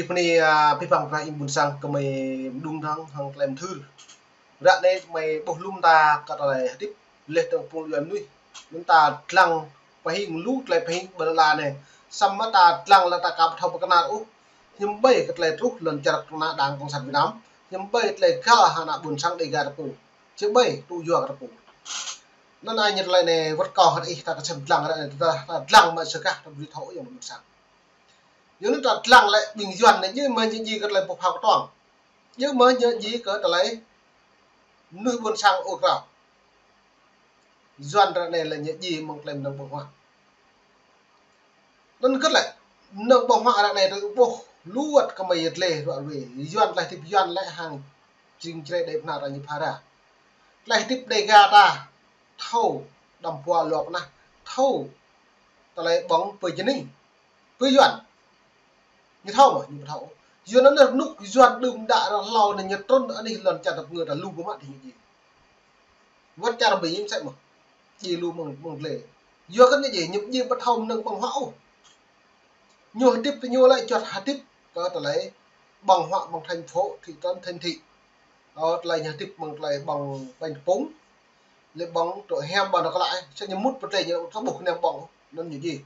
mày phani pipang ra imbun sang ke mày dung thang hang klem thư ra đây mày bốc lum ta kata lại tiếp lệ tông pung luyện nuôi chúng ta lăng phải hình lút lại phải hình bờ la này xăm ta lăng là ta cặp thâu bạc nát nhưng bây cái lại trúc lần chặt na đảng cộng sản Việt Nam nhưng bây lại khá hana bun sang đây gara pung chứ bây tu dua gara pung nên ai nhận lại này vật cò hạt ít ta cái xem lăng này ta lăng mà sơ cả trong việc thổi giống một sáng những ta lăng lại bình duyên này nhưng mà những gì cái lại bộc học toàn nhưng mà những gì cái lại nuôi buôn sang ô cào duyên ra này là những gì mà làm nông bông hoa nên cất lại nông bông hoa này tôi vô luốt cái mày lệ rồi về duyên lại tiếp duyên lại hàng trình chơi đẹp nào là như phá ra lại tiếp đây gà ta thâu đầm qua lọp na thâu ta lại bóng với chân ninh với duyên như thâu mà như thâu duyên nó là lúc duyên đừng đã là lò này nhật trôn ở đây lần chặt được người là lưu của bạn thì gì vẫn chặt được bị sẽ mà gì lưu mừng lệ duyên cái gì những gì bắt hồng nâng bằng hậu nhiều tiếp thì nhiều lại chọt hạt tiếp có ta lấy bằng họa bằng thành phố thị trấn thành thị đó lại nhà tiếp bằng lại bằng bánh cúng lấy bằng tội hem bằng nó có lại sẽ nhắm mút vấn đề như nó buộc nem bằng nó như gì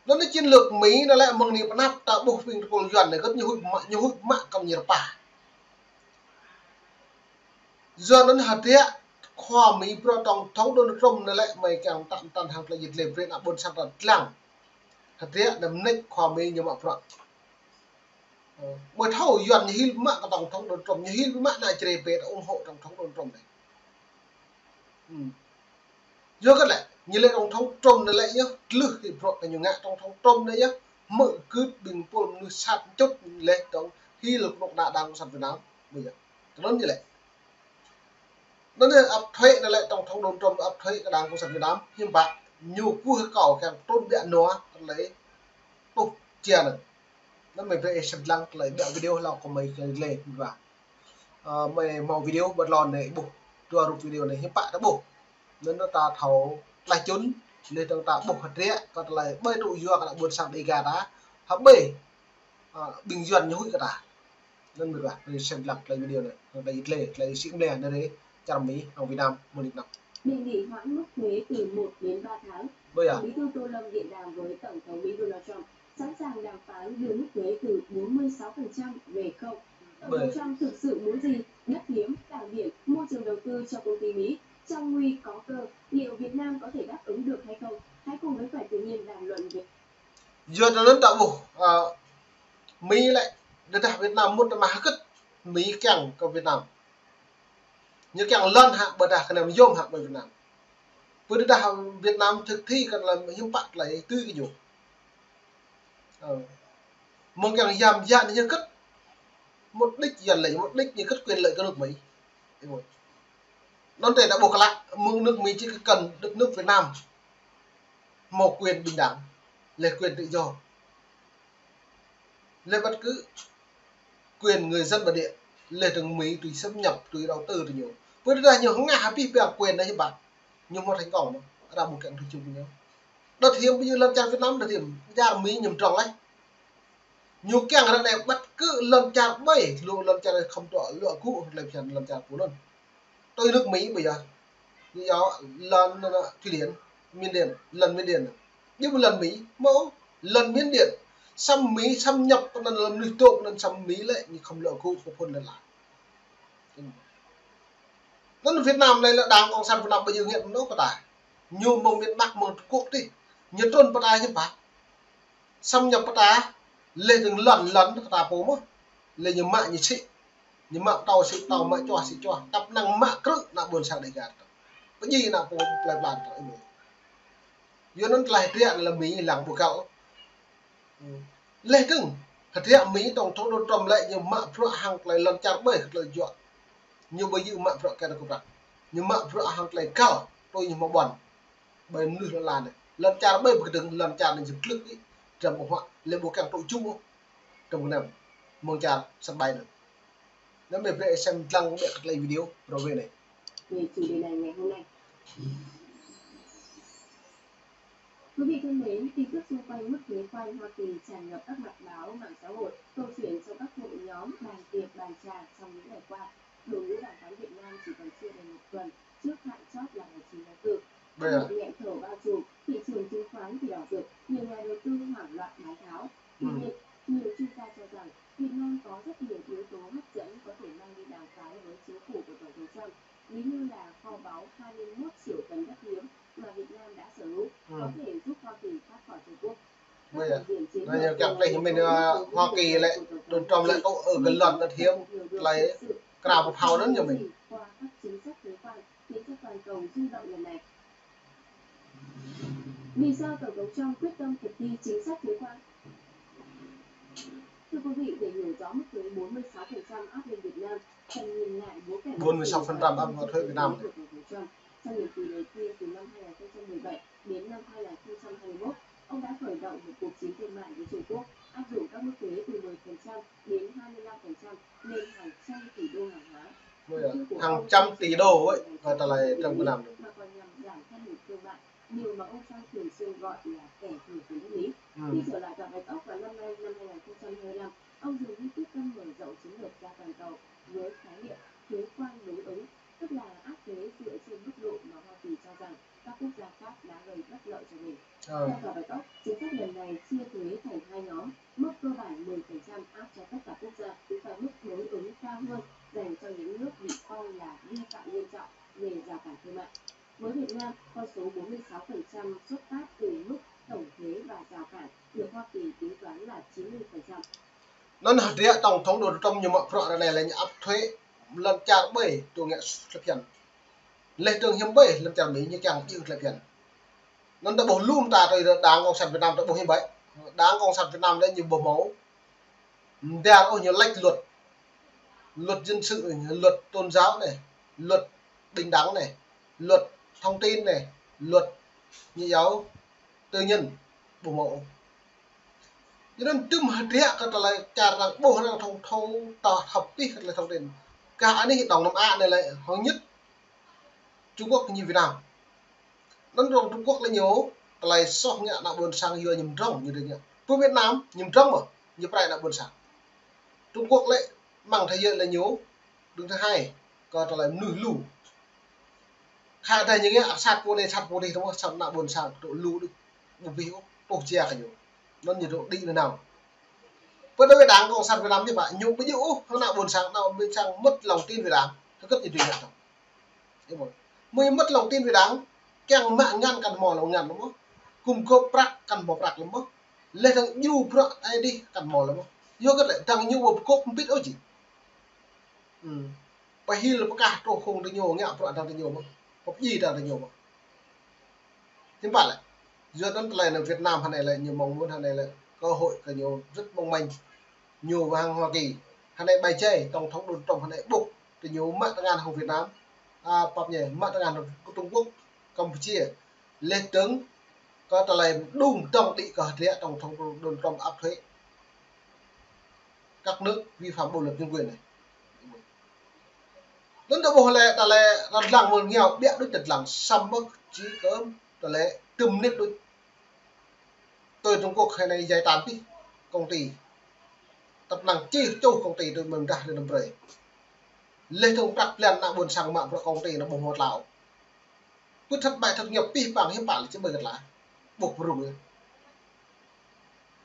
nó là chiến lược Mỹ nó lại mong niệm nắp tạo buộc mình còn dần này rất nhiều hụt mạng cầm nhiều bà do nó hạt thế khoa Mỹ pro tổng thống Donald Trump nó lại mày càng tạm hàng là dịch lệ về là bốn sang là lăng hạt thế đâm nách khoa Mỹ nhiều mạng pro bởi thâu dần như hil mạng tổng thống Donald Trump như hil mạng này chơi về ủng hộ tổng thống Donald Trump này do cái lại như lệ tổng thống Trump này lại nhá lư thì pro là nhiều ngã tổng thống Trump đấy nhá mở cứ bình quân như sát chốt lệ tổng khi lực lượng đã đang sản Việt Nam bây giờ nó như vậy nó nên áp thuế là lại tổng thống Donald Trump áp thuế cái đảng cộng sản Việt Nam nhưng bạn nhiều cú cầu càng tốt biện nó lấy tục chia này nó mình phải xem lăng lấy bẹo video là có mấy cái lệ và mày màu video bật lòn này buộc tua rụt video này hiện tại đã buộc nên nó ta thấu lại chốn nên ta buộc hạt rẽ còn lại bơi tụ dừa cả buồn sang đây gà đá hấp bể bình duyên như hụi cả ta nên mình phải xem lăng lấy video này lấy lệ lấy xịn lệ nơi đấy trăm Mỹ ở Việt Nam một năm đề nghị hoãn mức thuế từ 1 đến 3 tháng. Bí thư Tô Lâm điện đàm với Tổng thống Mỹ Donald Trump sẵn sàng đàm phán đưa mức thuế từ 46% về không. Tổng thống Trump thực sự muốn gì? Đất hiếm, cảng biển, môi trường đầu tư cho công ty Mỹ trong nguy có cơ. Liệu Việt Nam có thể đáp ứng được hay không? Hãy cùng với Khỏe Tự Nhiên đàm luận về. Giờ nó lớn đạo bộ Mỹ lại đất Việt Nam muốn mà cất Mỹ càng của Việt Nam như càng lần hạng bờ đà cái này dôm hạng Việt Nam với đất Việt Nam thực thi cần là hiếm bạn lại tư cái nhục mong càng giảm dạn như cất một đích dần lấy một đích như cất quyền lợi của nước Mỹ nó để đã buộc lại mong nước Mỹ chỉ cần đất nước Việt Nam một quyền bình đẳng là quyền tự do là bất cứ quyền người dân bản địa là từng Mỹ tùy xâm nhập tùy đầu tư thì nhiều với ra nhiều ngã happy về quyền đấy bạn nhưng mà thành công là một kiện thị trường nhau đợt hiếm bây giờ lần trang Việt Nam đợt hiểm ra Mỹ nhầm tròn đấy nhiều càng là này bất cứ lần trang bảy luôn lần trang không tọa lựa cũ làm trang cũ luôn tôi nước Mỹ bây giờ như đó lần Thụy Điển Miến Điện lần Miến Điện nhưng một lần Mỹ mẫu lần Miến Điện xâm Mỹ xâm nhập lần lùi tội lần xâm Mỹ lại nhưng không lựa cũ của quân lần lại nên Việt Nam này là đảng cộng sản Việt Nam bây giờ hiện nó có tài nhiều mong miền Bắc một quốc đi nhật trôn bắt ai như vậy xâm nhập bắt ai lên từng lần có tài bố mà lên như mạng như chị như mạng tàu sĩ tàu mạng cho sĩ cho tập năng mạng cự là buồn sang đây gạt cái gì là cũng lại làm thôi giờ nó lại thiện là Mỹ làm của cậu lên từng thật thiện Mỹ tổng thống Donald Trump lại nhiều mạng pro hàng lại lần chặt bởi lời chọn nhiều bây giờ mạng pro cái nó cũng đặt nhưng mạng pro hàng lại cao tôi như một bẩn bởi nửa là này lần cha bây một từng lần cha mình giật lực ý trầm một họa lên bộ càng tội chung trong năm mong cha sắp bay được nếu mình về xem lăng để lấy video rồi về này về chủ đề này ngày hôm nay Quý vị thân mến, tin tức xung quanh mức thuế quan Hoa Kỳ tràn ngập các mặt báo, mạng xã hội, câu chuyện trong các hội nhóm bàn tiệc bàn trà trong những ngày qua. Đội ngũ đàm phán Việt Nam chỉ còn chưa đầy một tuần trước hạn chót là ngày 9 tháng 4. Một nghẹn thở bao trùm, thị trường chứng khoán thì đảo rực, nhiều nhà đầu tư hoảng loạn bán tháo. Tuy nhiên, nhiều chuyên gia cho rằng Việt Nam có rất nhiều yếu tố hấp dẫn có thể mang đi đàm phán với chính phủ của Tổng thống Trump, ví như là kho báu 21 triệu tấn đất hiếm mà Việt Nam đã sở hữu, có thể giúp Hoa Kỳ thoát khỏi Trung Quốc. Bây giờ gặp đây mình Hoa Kỳ lại Donald Trump lại có ở gần lần đất hiếm lấy cả một hào lớn cho mình. Qua các chính sách thuế quan khiến cho toàn cầu rung động lần này. Vì sao Tổng thống Trump quyết tâm thực thi chính sách thuế quan? Thưa quý vị, để hiểu rõ mức thuế 46% áp lên Việt Nam, cần nhìn lại bối cảnh 46% áp vào thuế Việt Nam. Trong nhiệm kỳ đầu tiên từ năm 2017 đến năm 2021, ông đã khởi động một cuộc chiến thương mại với Trung Quốc, áp dụng các mức thuế từ 10% đến 25% lên hàng trăm tỷ đô hàng hóa. Hàng trăm tỷ đô ấy, và ta lại trong cái làm được. Mà còn nhằm giảm thâm hụt thương mại, điều mà ông Trump thường xuyên gọi là kẻ thù của nước Mỹ. Khi trở lại gặp Bạch Ốc vào năm nay, năm 2025, ông dường như quyết tâm mở rộng chiến lược ra toàn cầu với khái niệm thuế quan đối ứng, tức là áp thuế dựa trên mức độ mà Hoa Kỳ cho rằng các quốc gia khác đã gây bất lợi cho mình. Theo tòa Bạch Ốc, chính sách lần này chia thuế thành hai nhóm, mức cơ bản 10% áp cho tất cả quốc gia và mức đối ứng cao hơn dành cho những nước bị coi là vi phạm nghiêm trọng về rào cản thương mại. Với Việt Nam, con số 46% xuất phát từ mức tổng thuế và rào cản được Hoa Kỳ tính toán là 90%. Nó là địa tổng thống Donald Trump nhưng mà rõ này là áp thuế lần chặt bảy tôi nghe lập hiện lên trường hiếm bảy lần chặt Mỹ như chẳng chịu lập hiện nó đã bổ luôn ta rồi đáng cộng sản Việt Nam đã bổ hiếm bảy đáng cộng sản Việt Nam đã nhiều bổ máu đa có nhiều lệch luật dân sự, luật tôn giáo này, luật bình đẳng này, luật thông tin này, luật như giáo tư nhân bổ mẫu. Cho nên chum hadiah kata là cara bổ năng thông học tí là thông tin. Cả này đồng Nam Á này là hầu nhất Trung Quốc như Việt Nam. Nên trong Trung Quốc là nhiều là so nhẹ nào buồn sang vừa nhầm rong như thế nhỉ. Với Việt Nam nhầm rong mà như vậy là buồn sang. Trung Quốc lại mang thời gian là nhiều. Đứng thứ hai còn là nổi lù. Hai đây những cái sát vô đây đúng không? Sát nào buồn sang độ lù đi. Một ví tổ chia cả nhiều. Nó nhiệt độ đi thế nào? Với đối với Đảng Cộng sản Việt Nam thì bạn nhung ví dụ nó nào buồn sang nào bên sang mất lòng tin về Đảng, nó rất nhiều chuyện nhận rồi. Mới mất lòng tin về Đảng, càng mạng ngăn cần mò lòng ngăn đúng không? Cùng cô prak cần mò prak đúng không? Lên thằng nhu prak ai đi cần mò đúng không? Vô cái lại thằng nhu một cô không biết ôi gì. Và hi là cả trâu không được nhiều ngạo prak đang được nhiều mà, có gì đang được nhiều mà. Thế bạn lại giữa đất này là Việt Nam hàng này là nhiều mong muốn hàng này là cơ hội cả nhiều rất mong manh nhiều vàng Hoa Kỳ hàng này bài chơi tổng thống Donald Trump hàng này buộc thì nhiều mạng ngàn hàng Việt Nam bập nhỉ mạng ngàn của Trung Quốc Campuchia lên tướng có trả lời đúng trong địa cờ địa tổng thống Donald Trump áp thuế các nước vi phạm bộ luật nhân quyền này đến đó bộ lệ trả lời làng một nghèo bịa đối tượng làng xăm mức chỉ cơm trả lời tùm nếp đối tôi Trung Quốc hay này giải tán đi công ty tập năng chi châu công ty tôi mừng ra được rồi lên thông đặt lên là buồn sang mạng của công ty nó bùng một lão cứ thất bại thật nghiệp pi bằng hiệp bản chứ bởi là buộc rùng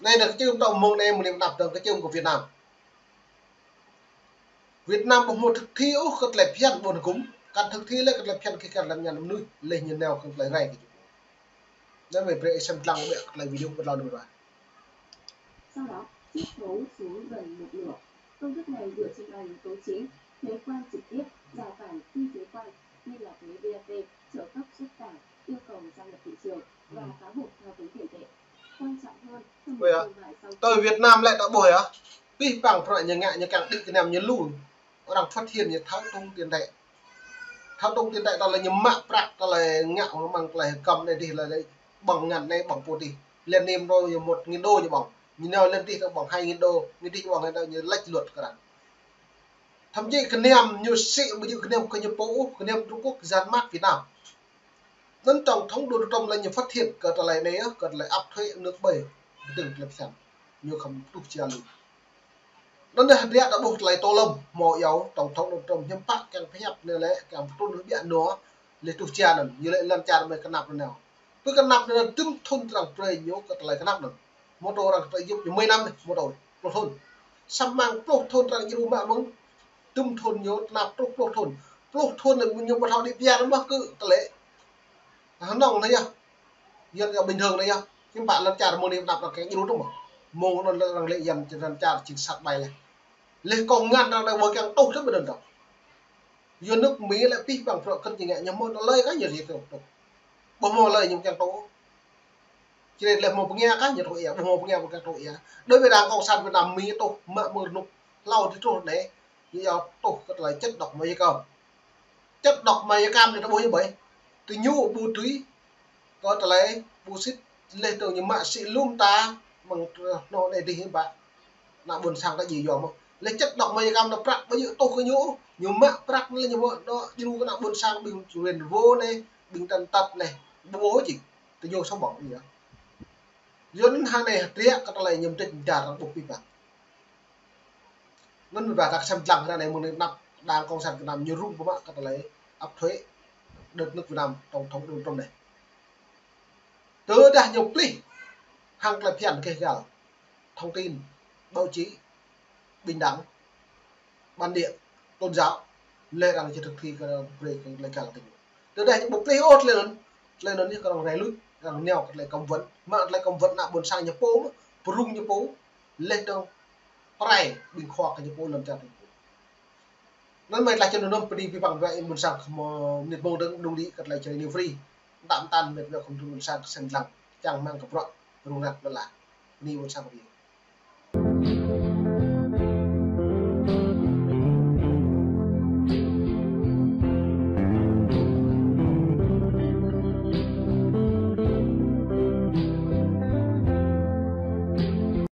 này là cái chương tổng môn này một niệm đọc được cái chương của Việt Nam một thực thi ố cực lệ phiền buồn cúng cần thực thi lấy cực lệ phiền khi cần làm nhà làm nuôi lên như nào không lấy này nên về xem lăng mẹ lại video một lần rồi sau đó chiết khấu xuống gần một nửa. Công thức này dựa trên ba yếu tố chính: thuế quan trực tiếp, rào cản phi thuế quan như là thuế VAT, trợ cấp xuất cảng, yêu cầu gia nhập thị trường và cáo buộc theo tính tiền tệ. Quan trọng hơn, tôi Việt Nam lại đã bồi á, vì bằng loại nhà ngại nhà càng định cái nằm như lùn, nó đang phát hiện như thao túng tiền tệ đó là như mạng bạc đó là ngạo nó bằng là cầm này thì là bằng ngàn này bằng một đi lên nêm đôi 1.000 đô như bằng như nào lên đi bằng 2.000 đô như đi bằng này như lệch luật cả thậm chí cái nem như sĩ bây giờ cái nem cái như bố cái nem Trung Quốc gian mát Việt Nam nên tổng thống Donald Trump là những phát hiện cỡ lại này cỡ lại áp thuế nước bể từng lập sản như không đủ chia luôn nên là dia đã buộc lại tô lâm mò yếu tổng thống Donald Trump nhắm phát càng phép nên là càng tôn nước biển nó lấy tu chia này như lại lần cha mấy cái nạp nào với cái nạp này tüm thôn rằng trời nhớ cỡ lại cái nạp này một đồ rằng phải dùng 10 năm này một đồ một thôn xăm mang plot thôn rằng như mà mong tüm thôn nhớ nạp plot thôn là nhiều một họ đi bia nó cứ lệ hắn nòng thấy chưa dân bình thường đấy nhá nhưng bạn lần trả một niệm đọc là cái như đúng không mô nó là lệ dần cho lần trả chính xác bài này lên còn ngăn đang đang với càng tốt rất là đơn giản dân nước Mỹ lại pi bằng phượng cân gì nhẹ nhưng mà nó lây cái nhiều gì không bộ mò lời nhưng càng tốt chỉ để làm một nghe cái nhiều thôi bộ mò nghe một càng thôi đối với đảng cộng sản Việt Nam Mỹ tôi mượn một lúc lâu thì tôi đấy như giờ tôi cái là chất độc mây cam chất độc mây cam thì nó bôi như vậy từ nhu bù túy có thể lấy bullshit lên từ những mạ sĩ lung ta bằng nó để đi hiện bạn nào buồn sang cái gì rồi mà lấy chất độc mây cam nó prắc bây giờ tôi có nhũ nhiều mạ prắc lên nhiều nó đi cái nào buồn sang bình truyền vô này bình tần tập này bố chỉ từ vô xong bỏng gì đó dân hàng này riêng có thể lấy nhầm tình trả rằng buộc bị bạn nên và các xem lặng ra này một năm đang công sản Việt Nam như rung của bạn có thể lấy áp thuế được nước Việt Nam tổng thống Donald Trump này từ đã nhiều clip hàng lập hiện kể cả thông tin báo chí bình đẳng ban điện tôn giáo lệ rằng chỉ thực thi về lấy cả tình từ đây những mục tiêu ốt lên như cái này lút rằng neo lại công vấn mà lại công vấn là buồn sang nhập phố rung nhập phố lên đâu này bình khoa cái nhập phố lần ra nên mày lại cho nó đi vi bằng vậy buồn sang nhiệt mô đứng đúng đi cật lại chơi nhiều free tạm tan mệt việc không thu buồn sang xem rằng chẳng mang cặp rọn rung rặt là đi buồn sang